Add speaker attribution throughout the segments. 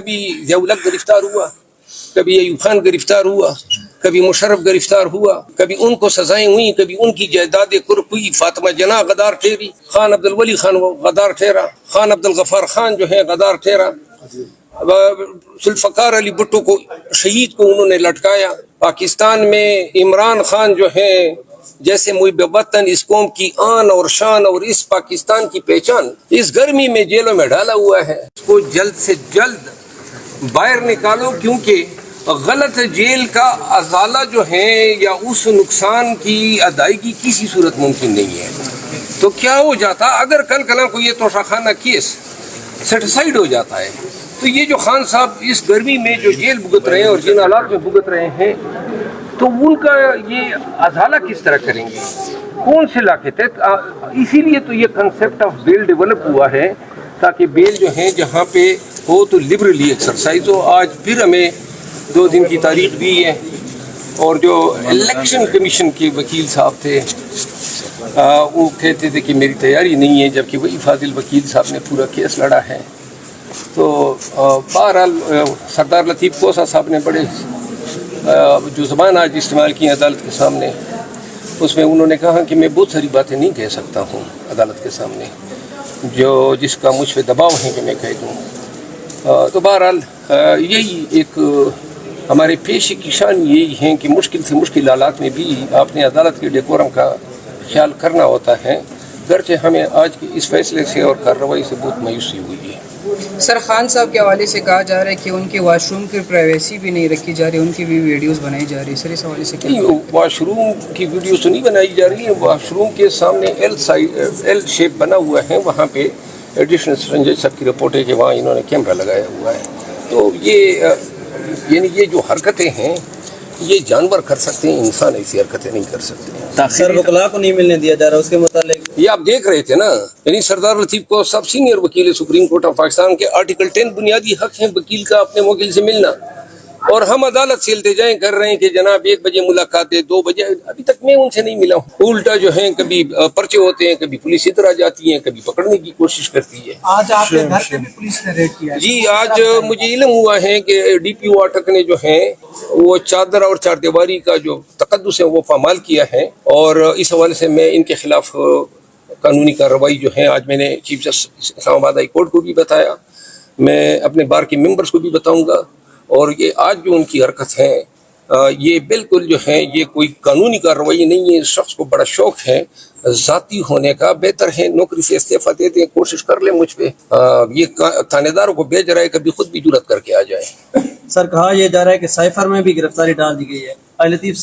Speaker 1: کبھی ضیاء الحق گرفتار ہوا، کبھی ایوب خان گرفتار ہوا، کبھی مشرف گرفتار ہوا، کبھی ان کو سزائیں ہوئیں، کبھی ان کی جائیدادیں قرق ہوئی، فاطمہ جناح غدار ٹھہری، خان عبد الولی خان غدار ٹھہرا، خان عبد الغفار خان جو ہے غدار ٹھہرا، ذوالفقار علی بھٹو کو شہید کو انہوں نے لٹکایا۔ پاکستان میں عمران خان جو ہے جیسے محب وطن، اس قوم کی آن اور شان اور اس پاکستان کی پہچان، اس گرمی میں جیلوں میں ڈالا ہوا ہے۔ اس کو جلد سے جلد باہر نکالو، کیونکہ غلط جیل کا ازالہ جو ہے یا اس نقصان کی ادائیگی کسی صورت ممکن نہیں ہے۔ تو کیا ہو جاتا اگر کل کلاں کو یہ توشہ خانہ کیس سیٹسفائیڈ ہو جاتا ہے، تو یہ جو خان صاحب اس گرمی میں جو جیل بھگت رہے ہیں اور جن حالات میں بھگت رہے ہیں، تو ان کا یہ ازالہ کس طرح کریں گے، کون سے علاقے تحت؟ اسی لیے تو یہ کنسیپٹ آف بیل ڈیولپ ہوا ہے، تاکہ بیل جو ہیں جہاں پہ ہو تو لبرلی ایکسرسائز ہو۔ آج پھر ہمیں 2 دن کی تاریخ دی ہے، اور جو الیکشن کمیشن کے وکیل صاحب تھے وہ کہتے تھے کہ میری تیاری نہیں ہے، جبکہ وہی فاضل وکیل صاحب نے پورا کیس لڑا ہے۔ تو بہرحال سردار لطیف کوسہ صاحب نے بڑے جو زبان آج استعمال کی عدالت کے سامنے، اس میں انہوں نے کہا کہ میں بہت ساری باتیں نہیں کہہ سکتا ہوں عدالت کے سامنے جس کا مجھ پہ دباؤ ہے کہ میں کہہ دوں۔ تو بہرحال یہی ایک ہمارے پیشے کی شان یہی ہے کہ مشکل سے مشکل حالات میں بھی آپ نے عدالت کے ڈیکورم کا خیال کرنا ہوتا ہے، گرچہ ہمیں آج کے اس فیصلے سے اور کارروائی سے بہت مایوسی ہوئی ہے۔
Speaker 2: سر، خان صاحب کے حوالے سے کہا جا رہا ہے کہ ان کے واش روم کی پرائیویسی بھی نہیں رکھی جا رہی، ان کی بھی ویڈیوز بنائی جا رہی ہے۔ سر، اس حوالے سے کیا؟
Speaker 1: واش روم کی ویڈیوز تو نہیں بنائی جا رہی ہے، واش روم کے سامنے ایل شیپ بنا ہوا ہے، وہاں پہ ایڈیشنل سنجے صاحب کی رپورٹ ہے کہ وہاں انہوں نے کیمرہ لگایا ہوا ہے۔ تو یہ یعنی یہ جو حرکتیں ہیں یہ جانور کر سکتے ہیں، انسان ایسی حرکتیں نہیں کر سکتے۔
Speaker 3: سر، وکلاء کو نہیں ملنے دیا جا رہا، اس کے متعلق
Speaker 1: یہ آپ دیکھ رہے تھے نا، یعنی سردار لطیف کو سب سینئر وکیل سپریم کورٹ آف پاکستان کے آرٹیکل 10 بنیادی حق ہیں وکیل کا اپنے وکیل سے ملنا، اور ہم عدالت سے التجائیں کر رہے ہیں کہ جناب 1 بجے ملاقات ہے، 2 بجے، ابھی تک میں ان سے نہیں ملا ہوں۔ الٹا جو ہے کبھی پرچے ہوتے ہیں، کبھی پولیس ادھر آ جاتی ہے، کبھی پکڑنے کی کوشش کرتی ہے۔
Speaker 2: آج آپ کے گھر پہ بھی پولیس نے ریڈ کیا ہے؟
Speaker 1: جی، آج مجھے علم ہوا ہے کہ ڈی پی او اٹک نے جو ہے وہ چادر اور چار دیواری کا جو تقدس ہے وہ پامال کیا ہے، اور اس حوالے سے میں ان کے خلاف قانونی کارروائی جو ہے آج میں نے چیف جسٹس اسلام آباد ہائی کورٹ کو بھی بتایا، میں اپنے بار کے ممبرز کو بھی بتاؤں گا، اور یہ آج جو ان کی حرکت ہے یہ بالکل جو ہے یہ کوئی قانونی کارروائی نہیں ہے۔ اس شخص کو بڑا شوق ہے ذاتی ہونے کا، بہتر ہے نوکری سے استعفیٰ دے دیں، کوشش کر لیں مجھ پہ۔ یہ تھانے داروں کو بھیج رہا ہے، کبھی خود بھی جرأت کر کے آ جائے۔
Speaker 3: سر، کہا یہ جا رہا ہے کہ سائفر میں بھی گرفتاری ڈال دی گئی ہے۔ لطیف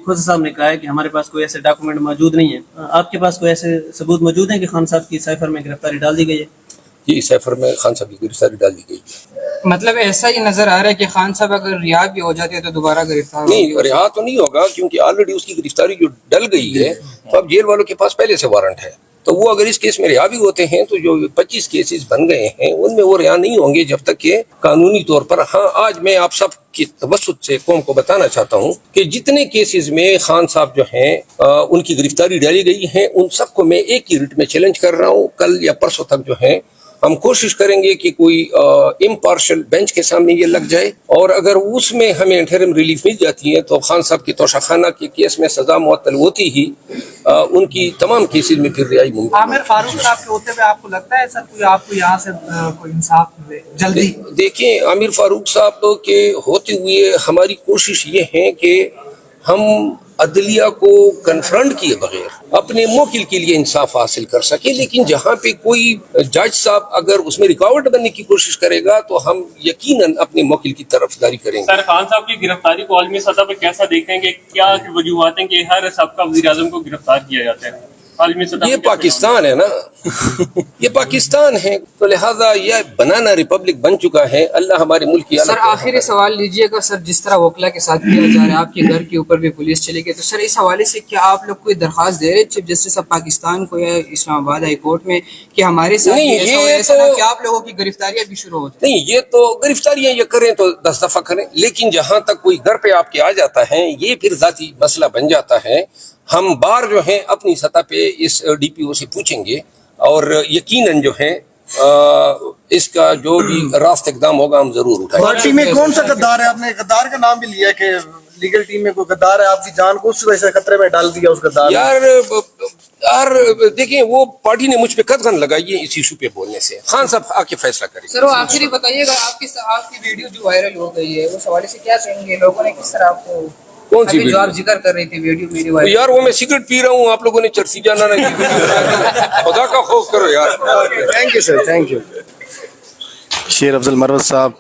Speaker 3: کوسہ صاحب نے کہا ہے کہ ہمارے پاس کوئی ایسے ڈاکومنٹ موجود نہیں ہے، آپ کے پاس کوئی ایسے ثبوت موجود ہیں کہ خان صاحب کی سائفر میں گرفتاری ڈال دی گئی ہے؟
Speaker 1: جی، سائفر میں خان صاحب کی گرفتاری ڈال دی گئی۔
Speaker 2: مطلب ایسا ہی نظر آ رہا ہے کہ خان صاحب اگر رہا بھی ہو جاتے ہیں تو دوبارہ گرفتار
Speaker 1: نہیں، رہا تو نہیں ہوگا، کیونکہ آلریڈی اس کی گرفتاری جو ڈل گئی ہے، تو اب جیل والوں کے پاس پہلے سے وارنٹ ہے، تو وہ اگر اس کیس میں رہا بھی ہوتے ہیں تو جو 25 کیسز بن گئے ہیں ان میں وہ رہا نہیں ہوں گے جب تک کہ قانونی طور پر۔ ہاں، آج میں آپ سب کی توسط سے قوم کو بتانا چاہتا ہوں کہ جتنے کیسز میں خان صاحب جو ہیں ان کی گرفتاری ڈالی گئی ہیں، ان سب کو میں ایک ہی ریٹ میں چیلنج کر رہا ہوں۔ کل یا پرسوں تک جو ہے ہم کوشش کریں گے کہ کوئی امپارشل بینچ کے سامنے یہ لگ جائے، اور اگر اس میں ہمیں انٹرم ریلیف مل جاتی ہے تو خان صاحب کی توشہ خانہ کے کیس میں سزا معطل ہوتی ہی ان کی تمام کیسز میں پھر رہائی ممکن۔
Speaker 2: عامر فاروق صاحب کے ہوتے ہوئے آپ کو لگتا ہے سر کوئی آپ کو یہاں سے کوئی انصاف ملے جلدی؟
Speaker 1: دیکھیں، عامر فاروق صاحب کے ہوتے ہوئے ہماری کوشش یہ ہے کہ ہم عدلیہ کو کنفرنٹ کیے بغیر اپنے موکل کے لیے انصاف حاصل کر سکے، لیکن جہاں پہ کوئی جج صاحب اگر اس میں رکاوٹ بننے کی کوشش کرے گا تو ہم یقیناً اپنے موکل کی طرفداری کریں گے۔
Speaker 4: سر، خان صاحب کی گرفتاری کو عالمی سطح پر کیسا دیکھیں گے؟ کیا وجوہات ہیں کہ ہر سابقہ وزیر اعظم کو گرفتار کیا جاتا ہے عالمی سطح پر؟
Speaker 1: یہ پاکستان ہے نا، یہ پاکستان ہے، تو لہٰذا یہ بنانا ریپبلک بن چکا ہے۔ اللہ ہمارے ملک کی
Speaker 2: سر آخری سوال لیجئے گا، سر جس طرح وکلا کے ساتھ کیا جا رہا ہے، آپ کے گھر کے اوپر بھی پولیس چلی گئی، تو سر اس حوالے سے کیا آپ لوگ کوئی درخواست دے رہے چیف جسٹس آف پاکستان کو یا اسلام آباد ہائی کورٹ میں کہ ہمارے ساتھ ایسا نہ کہ آپ لوگوں کی گرفتاریاں بھی شروع ہو جائیں؟
Speaker 1: نہیں، یہ تو گرفتاریاں یہ کریں تو 10 دفعہ کریں، لیکن جہاں تک کوئی گھر پہ آپ کے آ جاتا ہے یہ پھر ذاتی مسئلہ بن جاتا ہے۔ ہم بار جو ہیں اپنی سطح پہ اس ڈی پی او سے پوچھیں گے، اور یقیناً جو ہے اس کا جو بھی راست اقدام ہوگا ہم ضرور اٹھائیں گے.
Speaker 5: پارٹی میں کون سا غدار ہے؟ آپ نے غدار کا نام بھی لیا کہ لیگل ٹیم میں کوئی غدار ہے، آپ کی جان کو اس وجہ سے خطرے میں ڈال دیا اس غدار نے؟
Speaker 1: یار دیکھیں وہ پارٹی نے مجھ پہ قدغن لگائی ہے اس ایشو پہ بولنے سے. خان صاحب آ کے فیصلہ کریں.
Speaker 2: سر وہ آخری بتائیے گا، آپ کی ویڈیو جو وائرل ہو گئی ہے اس حوالے سے کیا کہیں گے؟ لوگوں نے کس طرح آپ کو
Speaker 1: کون سی
Speaker 2: ابھی جو آپ
Speaker 1: ویڈیو؟
Speaker 2: ذکر کر رہی تھی ویڈیو میری وائرل؟
Speaker 1: یار وہ میں سگریٹ پی رہا ہوں، آپ لوگوں نے چرسی جانا نہ کی ویڈیو بنا دی. خدا کا خوف کرو یار.
Speaker 5: Thank you sir, thank you.
Speaker 6: شیر افضل مروت صاحب